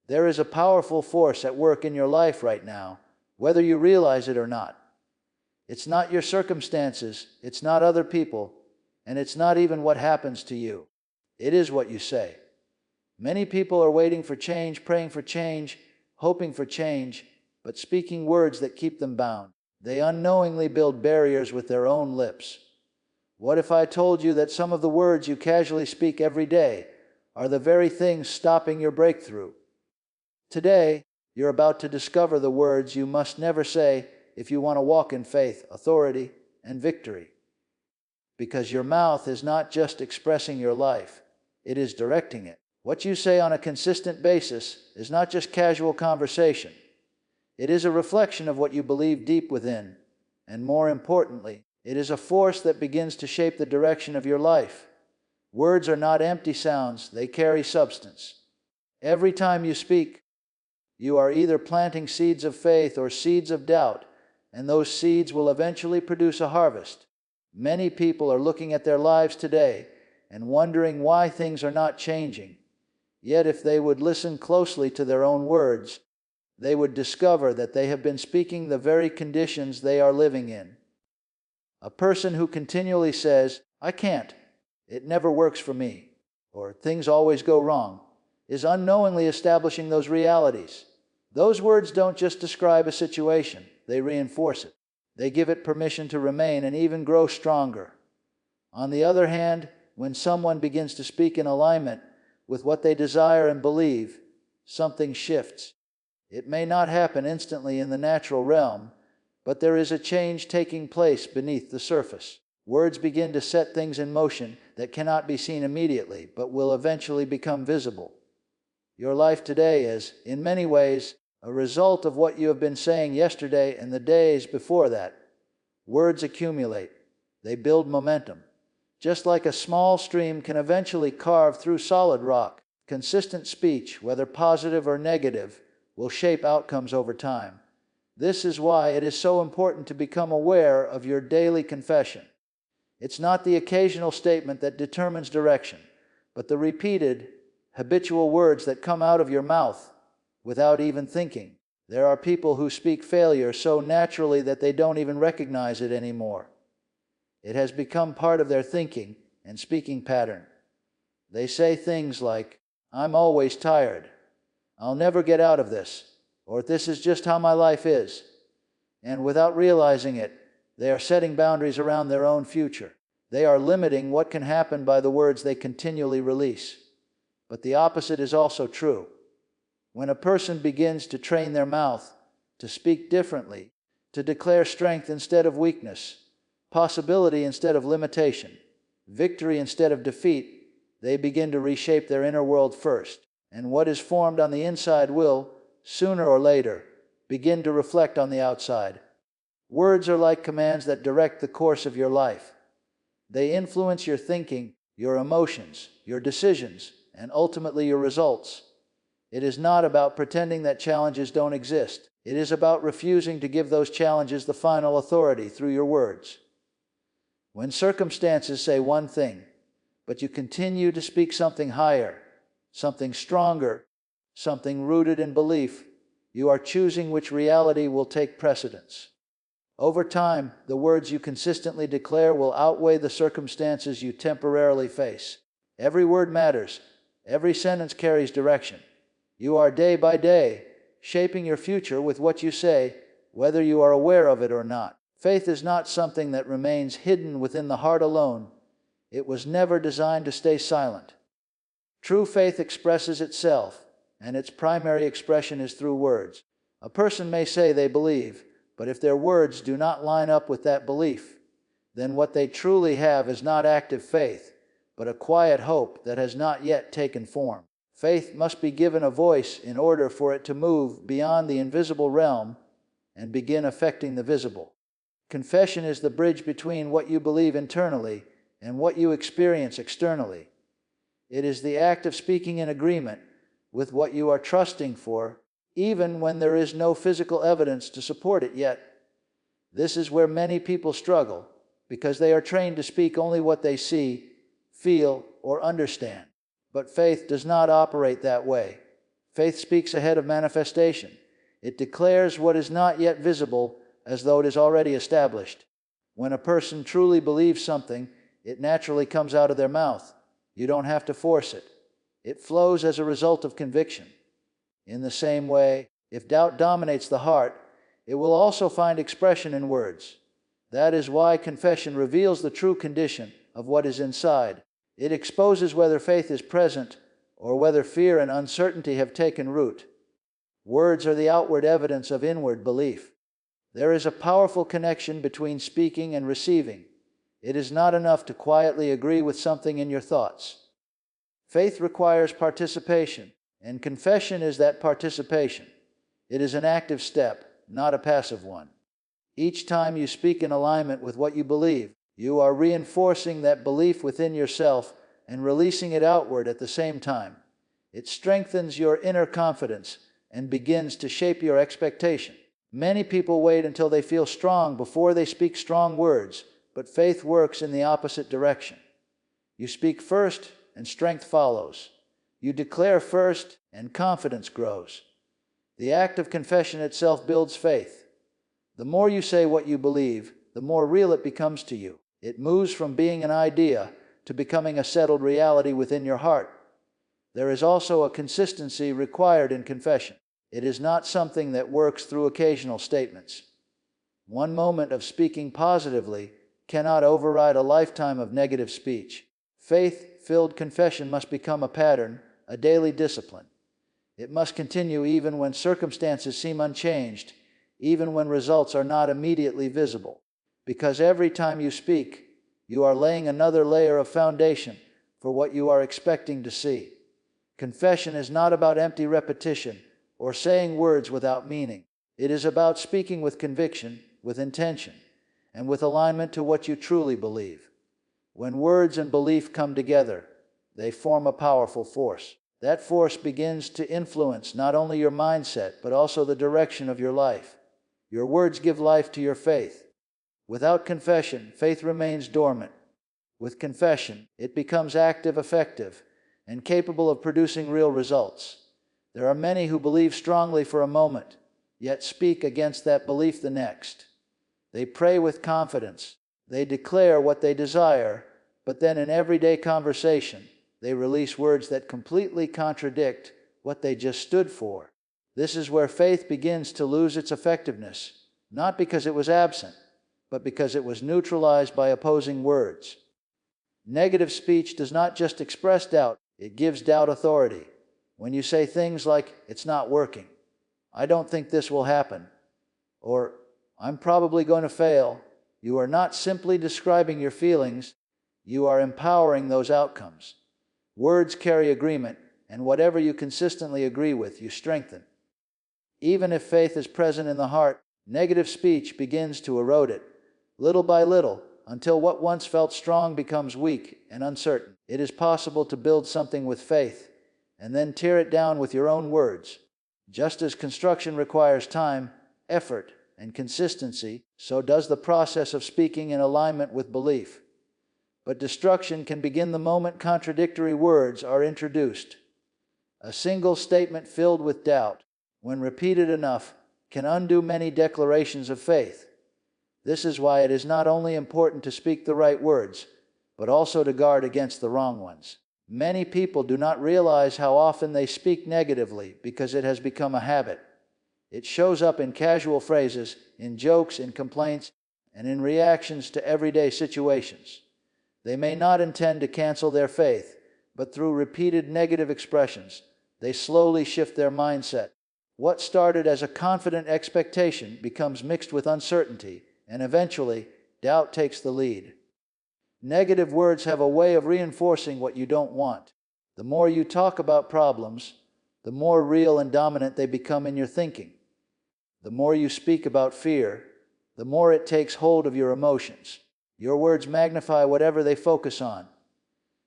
There is a powerful force at work in your life right now, whether you realize it or not. It's not your circumstances, it's not other people, and it's not even what happens to you. It is what you say. Many people are waiting for change, praying for change, hoping for change, but speaking words that keep them bound. They unknowingly build barriers with their own lips. What if I told you that some of the words you casually speak every day are the very things stopping your breakthrough? Today, you're about to discover the words you must never say if you want to walk in faith, authority, and victory. Because your mouth is not just expressing your life, it is directing it. What you say on a consistent basis is not just casual conversation. It is a reflection of what you believe deep within, and more importantly, it is a force that begins to shape the direction of your life. Words are not empty sounds, they carry substance. Every time you speak, you are either planting seeds of faith or seeds of doubt, and those seeds will eventually produce a harvest. Many people are looking at their lives today and wondering why things are not changing. Yet if they would listen closely to their own words, they would discover that they have been speaking the very conditions they are living in. A person who continually says, "I can't," "It never works for me," or "Things always go wrong," is unknowingly establishing those realities. Those words don't just describe a situation, they reinforce it. They give it permission to remain and even grow stronger. On the other hand, when someone begins to speak in alignment with what they desire and believe, something shifts. It may not happen instantly in the natural realm, but there is a change taking place beneath the surface. Words begin to set things in motion that cannot be seen immediately, but will eventually become visible. Your life today is, in many ways, a result of what you have been saying yesterday and the days before that. Words accumulate. They build momentum. Just like a small stream can eventually carve through solid rock, consistent speech, whether positive or negative, will shape outcomes over time. This is why it is so important to become aware of your daily confession. It's not the occasional statement that determines direction, but the repeated, habitual words that come out of your mouth without even thinking. There are people who speak failure so naturally that they don't even recognize it anymore. It has become part of their thinking and speaking pattern. They say things like, "I'm always tired," "I'll never get out of this," or "This is just how my life is." And without realizing it, they are setting boundaries around their own future. They are limiting what can happen by the words they continually release. But the opposite is also true. When a person begins to train their mouth, to speak differently, to declare strength instead of weakness, possibility instead of limitation, victory instead of defeat, they begin to reshape their inner world first. And what is formed on the inside will, sooner or later, begin to reflect on the outside. Words are like commands that direct the course of your life. They influence your thinking, your emotions, your decisions, and ultimately your results. It is not about pretending that challenges don't exist. It is about refusing to give those challenges the final authority through your words. When circumstances say one thing, but you continue to speak something higher, something stronger, something rooted in belief, you are choosing which reality will take precedence. Over time, the words you consistently declare will outweigh the circumstances you temporarily face. Every word matters. Every sentence carries direction. You are day by day shaping your future with what you say, whether you are aware of it or not. Faith is not something that remains hidden within the heart alone. It was never designed to stay silent. True faith expresses itself, and its primary expression is through words. A person may say they believe, but if their words do not line up with that belief, then what they truly have is not active faith, but a quiet hope that has not yet taken form. Faith must be given a voice in order for it to move beyond the invisible realm and begin affecting the visible. Confession is the bridge between what you believe internally and what you experience externally. It is the act of speaking in agreement with what you are trusting for, even when there is no physical evidence to support it yet. This is where many people struggle, because they are trained to speak only what they see, feel, or understand. But faith does not operate that way. Faith speaks ahead of manifestation. It declares what is not yet visible as though it is already established. When a person truly believes something, it naturally comes out of their mouth. You don't have to force it. It flows as a result of conviction. In the same way, if doubt dominates the heart, it will also find expression in words. That is why confession reveals the true condition of what is inside. It exposes whether faith is present or whether fear and uncertainty have taken root. Words are the outward evidence of inward belief. There is a powerful connection between speaking and receiving. It is not enough to quietly agree with something in your thoughts. Faith requires participation, and confession is that participation. It is an active step, not a passive one. Each time you speak in alignment with what you believe, you are reinforcing that belief within yourself and releasing it outward at the same time. It strengthens your inner confidence and begins to shape your expectation. Many people wait until they feel strong before they speak strong words, but faith works in the opposite direction. You speak first, and strength follows. You declare first, and confidence grows. The act of confession itself builds faith. The more you say what you believe, the more real it becomes to you. It moves from being an idea to becoming a settled reality within your heart. There is also a consistency required in confession. It is not something that works through occasional statements. One moment of speaking positively cannot override a lifetime of negative speech. Faith-filled confession must become a pattern, a daily discipline. It must continue even when circumstances seem unchanged, even when results are not immediately visible. Because every time you speak, you are laying another layer of foundation for what you are expecting to see. Confession is not about empty repetition or saying words without meaning. It is about speaking with conviction, with intention, and with alignment to what you truly believe. When words and belief come together, they form a powerful force. That force begins to influence not only your mindset, but also the direction of your life. Your words give life to your faith. Without confession, faith remains dormant. With confession, it becomes active, effective, and capable of producing real results. There are many who believe strongly for a moment, yet speak against that belief the next. They pray with confidence. They declare what they desire, but then in everyday conversation, they release words that completely contradict what they just stood for. This is where faith begins to lose its effectiveness, not because it was absent, but because it was neutralized by opposing words. Negative speech does not just express doubt, it gives doubt authority. When you say things like, "It's not working," "I don't think this will happen," or "I'm probably going to fail," you are not simply describing your feelings, you are empowering those outcomes. Words carry agreement, and whatever you consistently agree with, you strengthen. Even if faith is present in the heart, negative speech begins to erode it, little by little, until what once felt strong becomes weak and uncertain. It is possible to build something with faith, and then tear it down with your own words. Just as construction requires time, effort, and consistency, so does the process of speaking in alignment with belief. But destruction can begin the moment contradictory words are introduced. A single statement filled with doubt, when repeated enough, can undo many declarations of faith. This is why it is not only important to speak the right words, but also to guard against the wrong ones. Many people do not realize how often they speak negatively because it has become a habit. It shows up in casual phrases, in jokes, in complaints, and in reactions to everyday situations. They may not intend to cancel their faith, but through repeated negative expressions, they slowly shift their mindset. What started as a confident expectation becomes mixed with uncertainty, and eventually, doubt takes the lead. Negative words have a way of reinforcing what you don't want. The more you talk about problems, the more real and dominant they become in your thinking. The more you speak about fear, the more it takes hold of your emotions. Your words magnify whatever they focus on.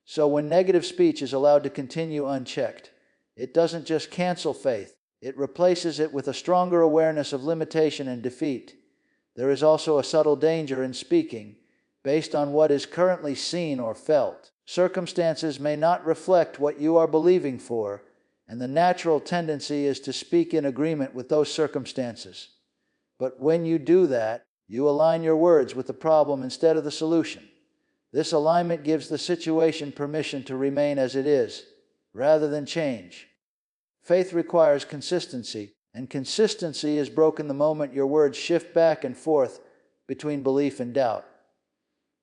So when negative speech is allowed to continue unchecked, it doesn't just cancel faith, it replaces it with a stronger awareness of limitation and defeat. There is also a subtle danger in speaking based on what is currently seen or felt. Circumstances may not reflect what you are believing for, and the natural tendency is to speak in agreement with those circumstances. But when you do that, you align your words with the problem instead of the solution. This alignment gives the situation permission to remain as it is, rather than change. Faith requires consistency, and consistency is broken the moment your words shift back and forth between belief and doubt.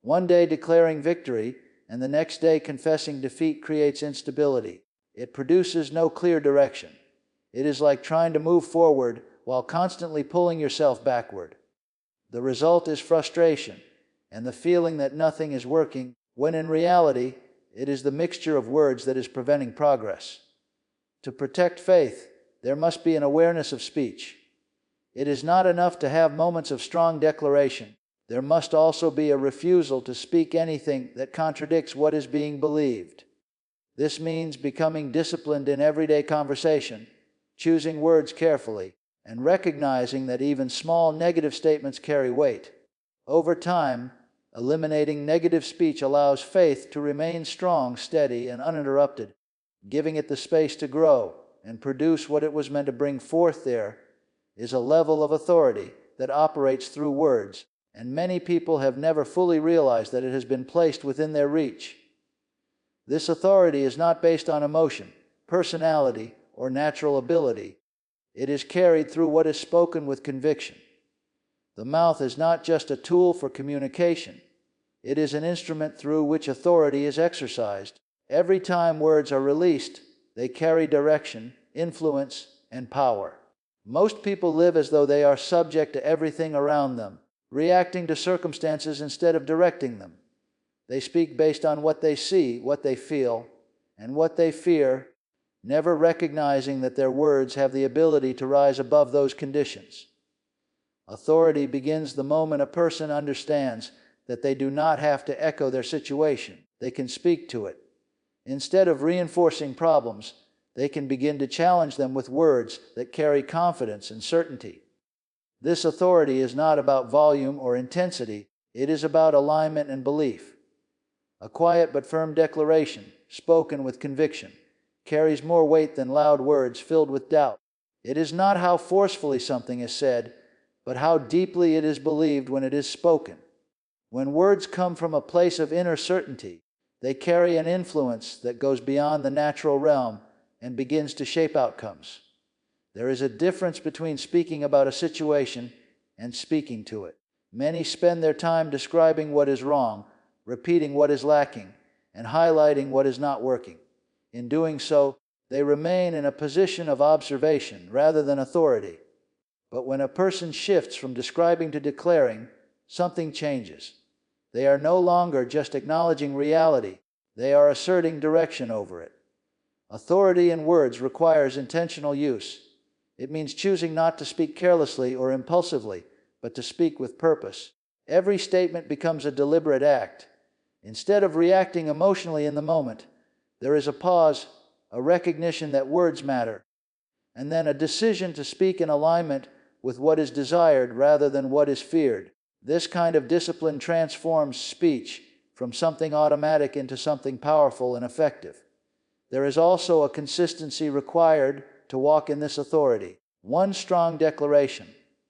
One day declaring victory and the next day confessing defeat creates instability. It produces no clear direction. It is like trying to move forward while constantly pulling yourself backward. The result is frustration and the feeling that nothing is working, when in reality, it is the mixture of words that is preventing progress. To protect faith, there must be an awareness of speech. It is not enough to have moments of strong declaration. There must also be a refusal to speak anything that contradicts what is being believed. This means becoming disciplined in everyday conversation, choosing words carefully, and recognizing that even small negative statements carry weight. Over time, eliminating negative speech allows faith to remain strong, steady, and uninterrupted, giving it the space to grow and produce what it was meant to bring forth. There is a level of authority that operates through words, and many people have never fully realized that it has been placed within their reach. This authority is not based on emotion, personality, or natural ability. It is carried through what is spoken with conviction. The mouth is not just a tool for communication. It is an instrument through which authority is exercised. Every time words are released, they carry direction, influence, and power. Most people live as though they are subject to everything around them, reacting to circumstances instead of directing them. They speak based on what they see, what they feel, and what they fear, never recognizing that their words have the ability to rise above those conditions. Authority begins the moment a person understands that they do not have to echo their situation. They can speak to it. Instead of reinforcing problems, they can begin to challenge them with words that carry confidence and certainty. This authority is not about volume or intensity. It is about alignment and belief. A quiet but firm declaration, spoken with conviction, carries more weight than loud words filled with doubt. It is not how forcefully something is said, but how deeply it is believed when it is spoken. When words come from a place of inner certainty, they carry an influence that goes beyond the natural realm and begins to shape outcomes. There is a difference between speaking about a situation and speaking to it. Many spend their time describing what is wrong, repeating what is lacking, and highlighting what is not working. In doing so, they remain in a position of observation rather than authority. But when a person shifts from describing to declaring, something changes. They are no longer just acknowledging reality, they are asserting direction over it. Authority in words requires intentional use. It means choosing not to speak carelessly or impulsively, but to speak with purpose. Every statement becomes a deliberate act. Instead of reacting emotionally in the moment, there is a pause, a recognition that words matter, and then a decision to speak in alignment with what is desired rather than what is feared. This kind of discipline transforms speech from something automatic into something powerful and effective. There is also a consistency required to walk in this authority. One strong declaration,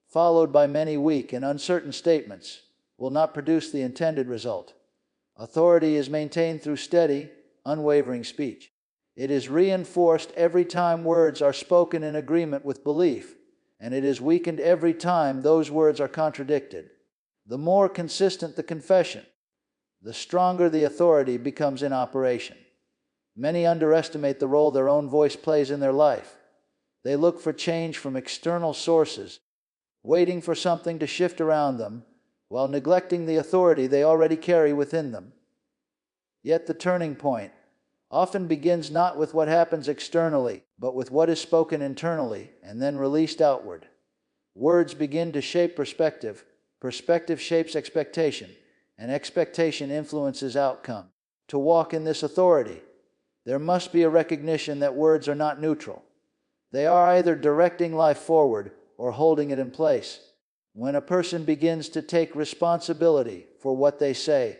followed by many weak and uncertain statements, will not produce the intended result. Authority is maintained through steady, unwavering speech. It is reinforced every time words are spoken in agreement with belief, and it is weakened every time those words are contradicted. The more consistent the confession, the stronger the authority becomes in operation. Many underestimate the role their own voice plays in their life. They look for change from external sources, waiting for something to shift around them, while neglecting the authority they already carry within them. Yet the turning point often begins not with what happens externally, but with what is spoken internally and then released outward. Words begin to shape perspective, perspective shapes expectation, and expectation influences outcome. To walk in this authority, there must be a recognition that words are not neutral. They are either directing life forward or holding it in place. When a person begins to take responsibility for what they say,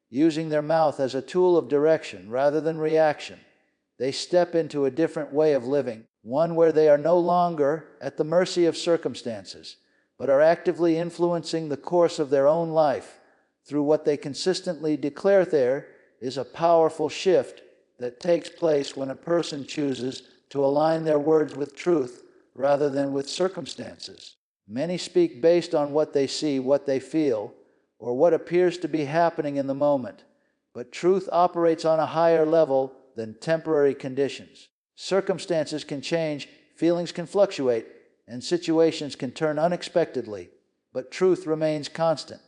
using their mouth as a tool of direction rather than reaction, They step into a different way of living, one where they are no longer at the mercy of circumstances, but are actively influencing the course of their own life through what they consistently declare. There is a powerful shift that takes place when a person chooses to align their words with truth rather than with circumstances. Many speak based on what they see, what they feel, or what appears to be happening in the moment, but truth operates on a higher level than temporary conditions. Circumstances can change, feelings can fluctuate, and situations can turn unexpectedly, but truth remains constant.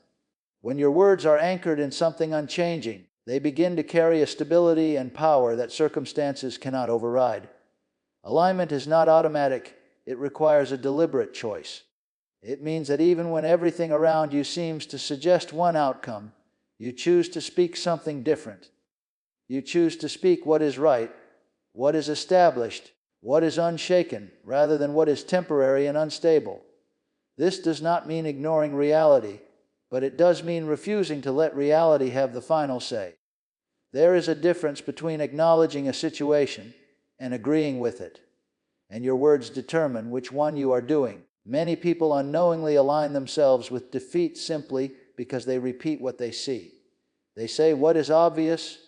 When your words are anchored in something unchanging, they begin to carry a stability and power that circumstances cannot override. Alignment is not automatic, it requires a deliberate choice. It means that even when everything around you seems to suggest one outcome, you choose to speak something different. You choose to speak what is right, what is established, what is unshaken, rather than what is temporary and unstable. This does not mean ignoring reality, but it does mean refusing to let reality have the final say. There is a difference between acknowledging a situation and agreeing with it, and your words determine which one you are doing. Many people unknowingly align themselves with defeat simply because they repeat what they see. They say what is obvious,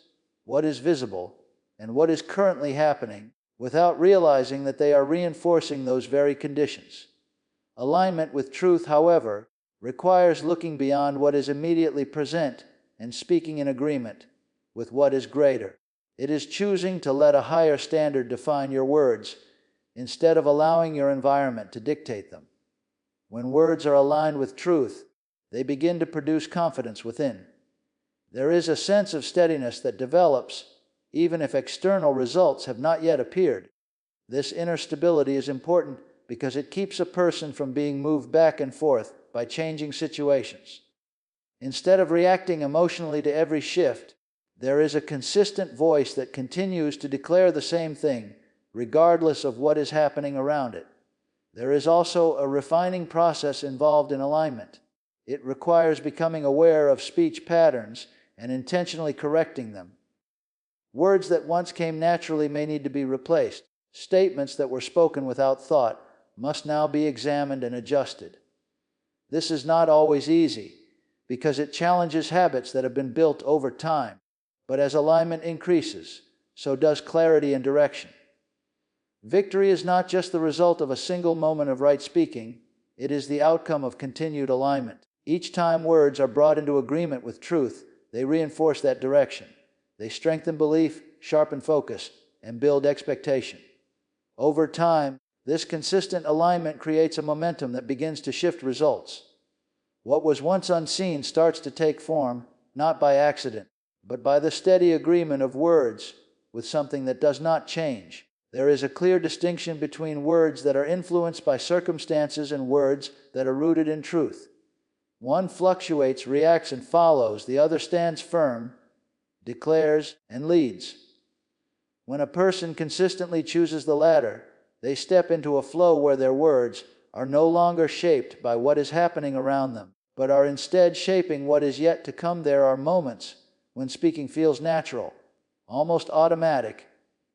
what is visible, and what is currently happening, without realizing that they are reinforcing those very conditions. Alignment with truth, however, requires looking beyond what is immediately present and speaking in agreement with what is greater. It is choosing to let a higher standard define your words instead of allowing your environment to dictate them. When words are aligned with truth, they begin to produce confidence within. There is a sense of steadiness that develops, even if external results have not yet appeared. This inner stability is important because it keeps a person from being moved back and forth by changing situations. Instead of reacting emotionally to every shift, there is a consistent voice that continues to declare the same thing, regardless of what is happening around it. There is also a refining process involved in alignment. It requires becoming aware of speech patterns and intentionally correcting them. Words that once came naturally may need to be replaced. Statements that were spoken without thought must now be examined and adjusted. This is not always easy, because it challenges habits that have been built over time. But as alignment increases, so does clarity and direction. Victory is not just the result of a single moment of right speaking, it is the outcome of continued alignment. Each time words are brought into agreement with truth, they reinforce that direction. They strengthen belief, sharpen focus, and build expectation. Over time, this consistent alignment creates a momentum that begins to shift results. What was once unseen starts to take form, not by accident, but by the steady agreement of words with something that does not change. There is a clear distinction between words that are influenced by circumstances and words that are rooted in truth. One fluctuates, reacts, and follows. The other stands firm, declares, and leads. When a person consistently chooses the latter, they step into a flow where their words are no longer shaped by what is happening around them, but are instead shaping what is yet to come. There are moments when speaking feels natural, almost automatic,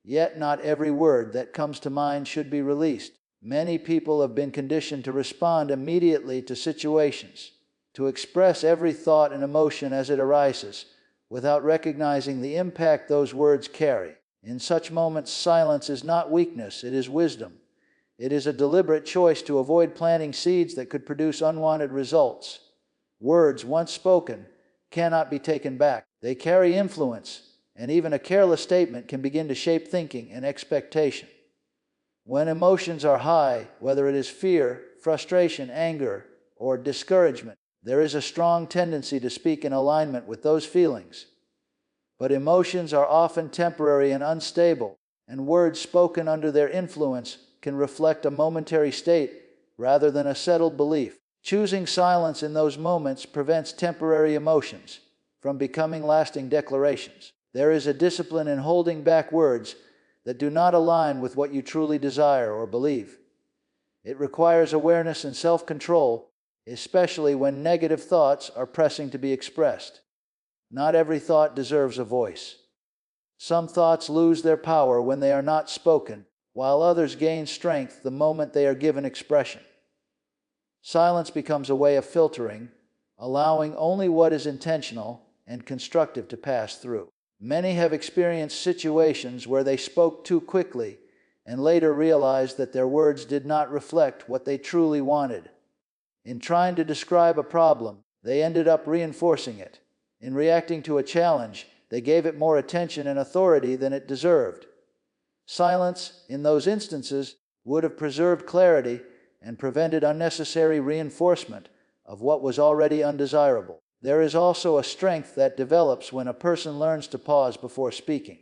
yet not every word that comes to mind should be released. Many people have been conditioned to respond immediately to situations, to express every thought and emotion as it arises, without recognizing the impact those words carry. In such moments, silence is not weakness, it is wisdom. It is a deliberate choice to avoid planting seeds that could produce unwanted results. Words once spoken cannot be taken back. They carry influence, and even a careless statement can begin to shape thinking and expectation. When emotions are high, whether it is fear, frustration, anger, or discouragement, there is a strong tendency to speak in alignment with those feelings. But emotions are often temporary and unstable, and words spoken under their influence can reflect a momentary state rather than a settled belief. Choosing silence in those moments prevents temporary emotions from becoming lasting declarations. There is a discipline in holding back words that do not align with what you truly desire or believe. It requires awareness and self-control, especially when negative thoughts are pressing to be expressed. Not every thought deserves a voice. Some thoughts lose their power when they are not spoken, while others gain strength the moment they are given expression. Silence becomes a way of filtering, allowing only what is intentional and constructive to pass through. Many have experienced situations where they spoke too quickly and later realized that their words did not reflect what they truly wanted. In trying to describe a problem, they ended up reinforcing it. In reacting to a challenge, they gave it more attention and authority than it deserved. Silence, in those instances, would have preserved clarity and prevented unnecessary reinforcement of what was already undesirable. There is also a strength that develops when a person learns to pause before speaking.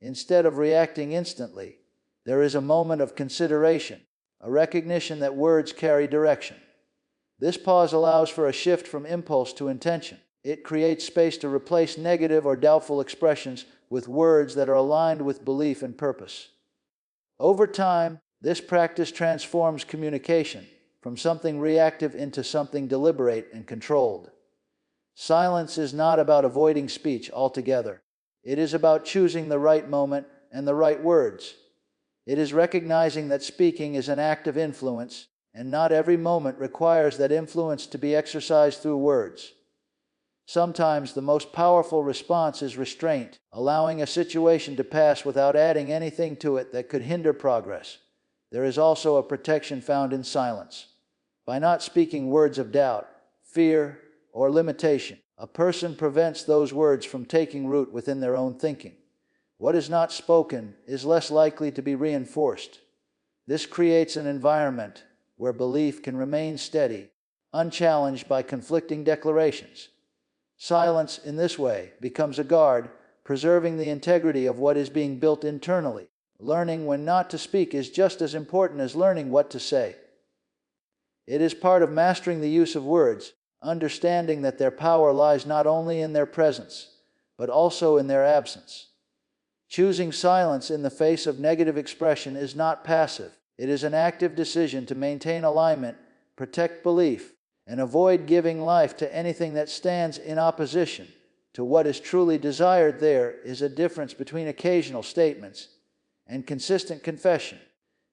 Instead of reacting instantly, there is a moment of consideration, a recognition that words carry direction. This pause allows for a shift from impulse to intention. It creates space to replace negative or doubtful expressions with words that are aligned with belief and purpose. Over time, this practice transforms communication from something reactive into something deliberate and controlled. Silence is not about avoiding speech altogether. It is about choosing the right moment and the right words. It is recognizing that speaking is an act of influence, and not every moment requires that influence to be exercised through words. Sometimes the most powerful response is restraint, allowing a situation to pass without adding anything to it that could hinder progress. There is also a protection found in silence. By not speaking words of doubt, fear, or limitation, a person prevents those words from taking root within their own thinking. What is not spoken is less likely to be reinforced. This creates an environment where belief can remain steady, unchallenged by conflicting declarations. Silence, in this way, becomes a guard, preserving the integrity of what is being built internally. Learning when not to speak is just as important as learning what to say. It is part of mastering the use of words, understanding that their power lies not only in their presence, but also in their absence. Choosing silence in the face of negative expression is not passive. It is an active decision to maintain alignment, protect belief, and avoid giving life to anything that stands in opposition to what is truly desired. There is a difference between occasional statements and consistent confession,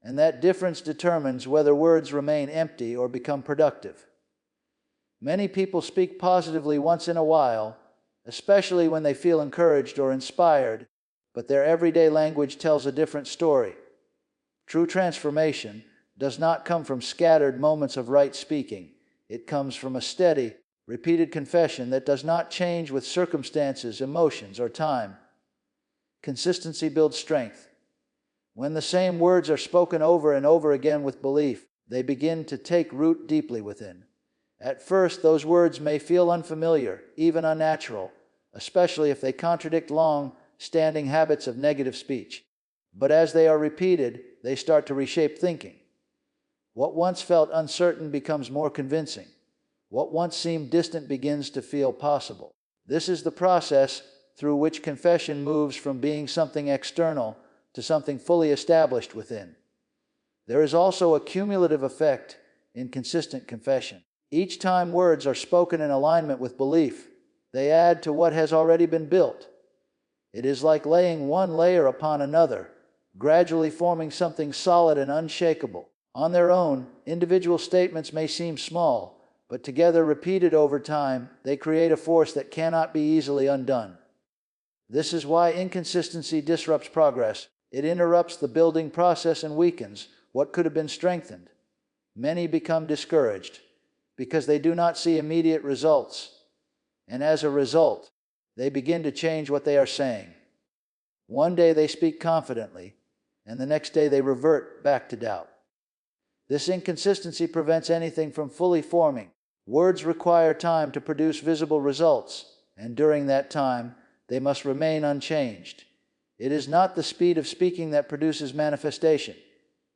and that difference determines whether words remain empty or become productive. Many people speak positively once in a while, especially when they feel encouraged or inspired, but their everyday language tells a different story. True transformation does not come from scattered moments of right speaking. It comes from a steady, repeated confession that does not change with circumstances, emotions, or time. Consistency builds strength. When the same words are spoken over and over again with belief, they begin to take root deeply within. At first, those words may feel unfamiliar, even unnatural, especially if they contradict long-standing habits of negative speech. But as they are repeated, they start to reshape thinking. What once felt uncertain becomes more convincing. What once seemed distant begins to feel possible. This is the process through which confession moves from being something external to something fully established within. There is also a cumulative effect in consistent confession. Each time words are spoken in alignment with belief, they add to what has already been built. It is like laying one layer upon another, gradually forming something solid and unshakable. On their own, individual statements may seem small, but together, repeated over time, they create a force that cannot be easily undone. This is why inconsistency disrupts progress. It interrupts the building process and weakens what could have been strengthened. Many become discouraged because they do not see immediate results, and as a result, they begin to change what they are saying. One day they speak confidently, and the next day they revert back to doubt. This inconsistency prevents anything from fully forming. Words require time to produce visible results, and during that time, they must remain unchanged. It is not the speed of speaking that produces manifestation,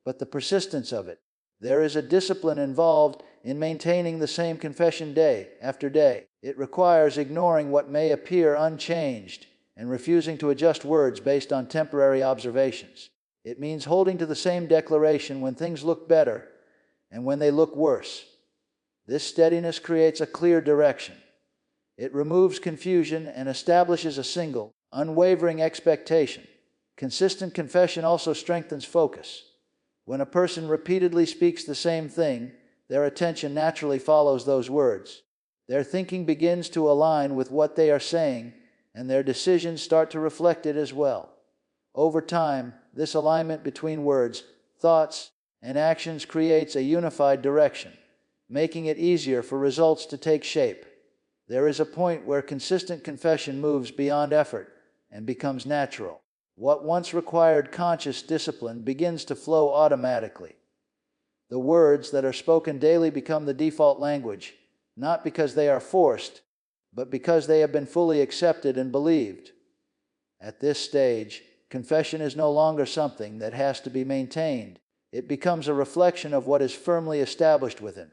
but the persistence of it. There is a discipline involved in maintaining the same confession day after day. It requires ignoring what may appear unchanged and refusing to adjust words based on temporary observations. It means holding to the same declaration when things look better and when they look worse. This steadiness creates a clear direction. It removes confusion and establishes a single, Unwavering expectation. Consistent confession also strengthens focus. When a person repeatedly speaks the same thing, their attention naturally follows those words. Their thinking begins to align with what they are saying, and their decisions start to reflect it as well. Over time, this alignment between words, thoughts, and actions creates a unified direction, making it easier for results to take shape. There is a point where consistent confession moves beyond effort and becomes natural. What once required conscious discipline begins to flow automatically. The words that are spoken daily become the default language, not because they are forced, but because they have been fully accepted and believed. At this stage, confession is no longer something that has to be maintained. It becomes a reflection of what is firmly established within.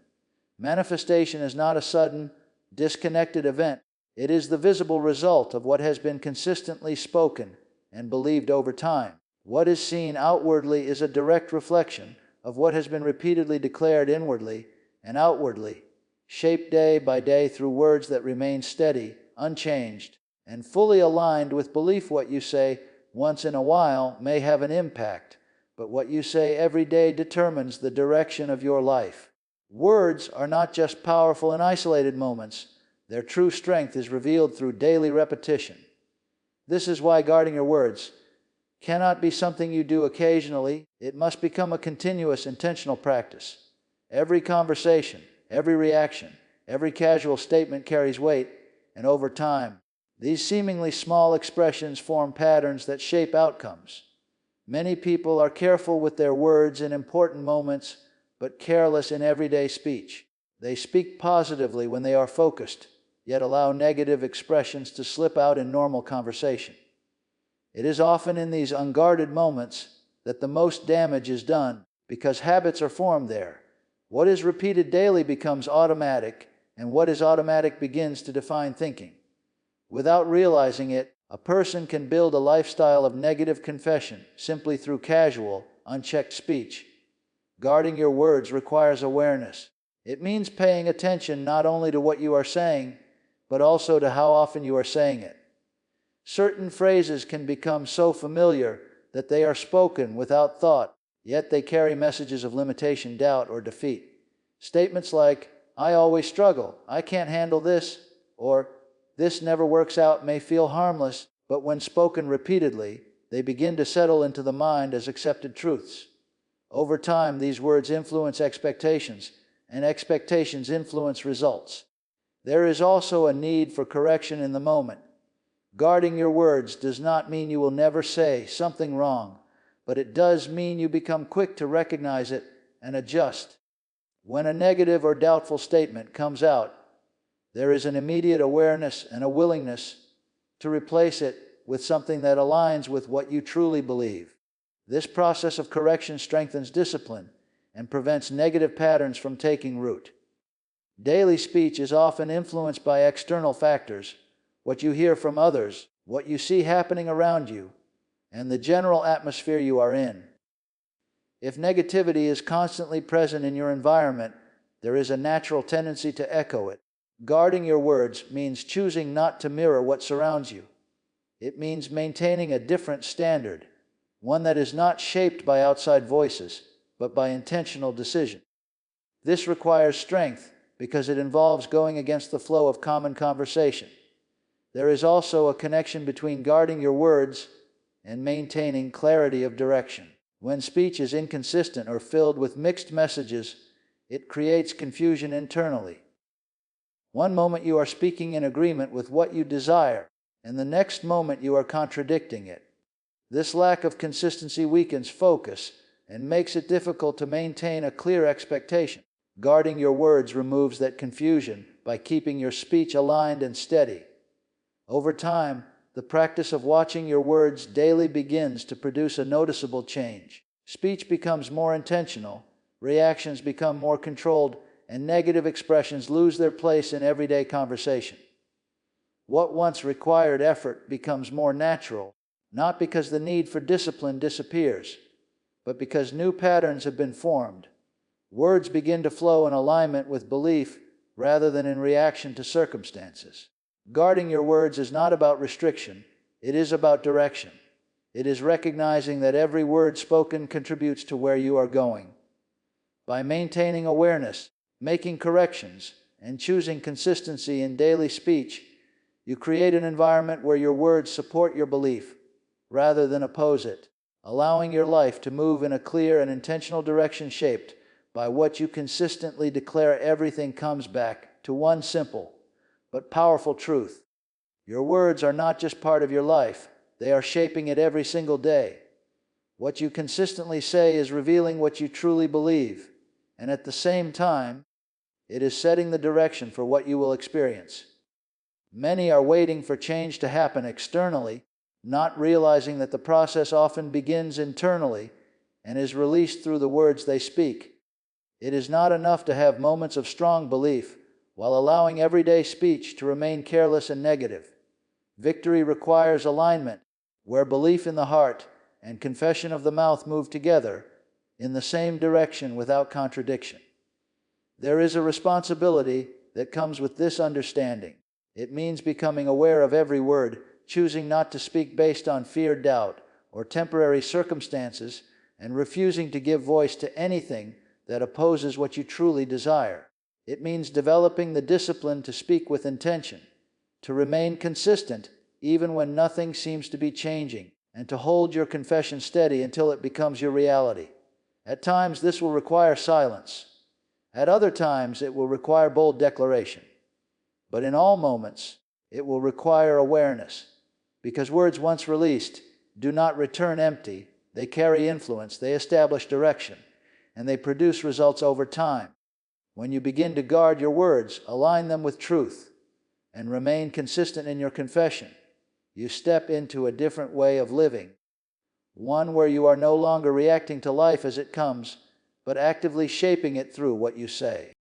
Manifestation is not a sudden, disconnected event. It is the visible result of what has been consistently spoken and believed over time. What is seen outwardly is a direct reflection of what has been repeatedly declared inwardly and outwardly, shaped day by day through words that remain steady, unchanged, and fully aligned with belief. What you say once in a while may have an impact, but what you say every day determines the direction of your life. Words are not just powerful in isolated moments. Their true strength is revealed through daily repetition. This is why guarding your words cannot be something you do occasionally. It must become a continuous, intentional practice. Every conversation, every reaction, every casual statement carries weight, and over time, these seemingly small expressions form patterns that shape outcomes. Many people are careful with their words in important moments, but careless in everyday speech. They speak positively when they are focused, yet allow negative expressions to slip out in normal conversation. It is often in these unguarded moments that the most damage is done, because habits are formed there. What is repeated daily becomes automatic, and what is automatic begins to define thinking. Without realizing it, a person can build a lifestyle of negative confession simply through casual, unchecked speech. Guarding your words requires awareness. It means paying attention not only to what you are saying, but also to how often you are saying it. Certain phrases can become so familiar that they are spoken without thought, yet they carry messages of limitation, doubt, or defeat. Statements like, "I always struggle," "I can't handle this," or "this never works out" may feel harmless, but when spoken repeatedly, they begin to settle into the mind as accepted truths. Over time, these words influence expectations, and expectations influence results. There is also a need for correction in the moment. Guarding your words does not mean you will never say something wrong, but it does mean you become quick to recognize it and adjust. When a negative or doubtful statement comes out, there is an immediate awareness and a willingness to replace it with something that aligns with what you truly believe. This process of correction strengthens discipline and prevents negative patterns from taking root. Daily speech is often influenced by external factors: what you hear from others, what you see happening around you, and the general atmosphere you are in. If negativity is constantly present in your environment, there is a natural tendency to echo it. Guarding your words means choosing not to mirror what surrounds you. It means maintaining a different standard, one that is not shaped by outside voices, but by intentional decision. This requires strength because it involves going against the flow of common conversation. There is also a connection between guarding your words and maintaining clarity of direction. When speech is inconsistent or filled with mixed messages, it creates confusion internally. One moment you are speaking in agreement with what you desire, and the next moment you are contradicting it. This lack of consistency weakens focus and makes it difficult to maintain a clear expectation. Guarding your words removes that confusion by keeping your speech aligned and steady. Over time, the practice of watching your words daily begins to produce a noticeable change. Speech becomes more intentional, reactions become more controlled, and negative expressions lose their place in everyday conversation. What once required effort becomes more natural, not because the need for discipline disappears, but because new patterns have been formed. Words begin to flow in alignment with belief rather than in reaction to circumstances. Guarding your words is not about restriction, It is about direction. It is recognizing that every word spoken contributes to where you are going. By maintaining awareness, making corrections, and choosing consistency in daily speech, you create an environment where your words support your belief rather than oppose it, allowing your life to move in a clear and intentional direction shaped by what you consistently declare. Everything comes back to one simple but powerful truth. Your words are not just part of your life, they are shaping it every single day. What you consistently say is revealing what you truly believe, and at the same time, it is setting the direction for what you will experience. Many are waiting for change to happen externally, not realizing that the process often begins internally and is released through the words they speak. It is not enough to have moments of strong belief while allowing everyday speech to remain careless and negative. Victory requires alignment, where belief in the heart and confession of the mouth move together in the same direction without contradiction. There is a responsibility that comes with this understanding. It means becoming aware of every word, choosing not to speak based on fear, doubt, or temporary circumstances, and refusing to give voice to anything that opposes what you truly desire. It means developing the discipline to speak with intention, to remain consistent even when nothing seems to be changing, and to hold your confession steady until it becomes your reality. At times, this will require silence. At other times, it will require bold declaration. But in all moments, it will require awareness, because words once released do not return empty. They carry influence, they establish direction, and they produce results over time. When you begin to guard your words, align them with truth, and remain consistent in your confession, you step into a different way of living, one where you are no longer reacting to life as it comes, but actively shaping it through what you say.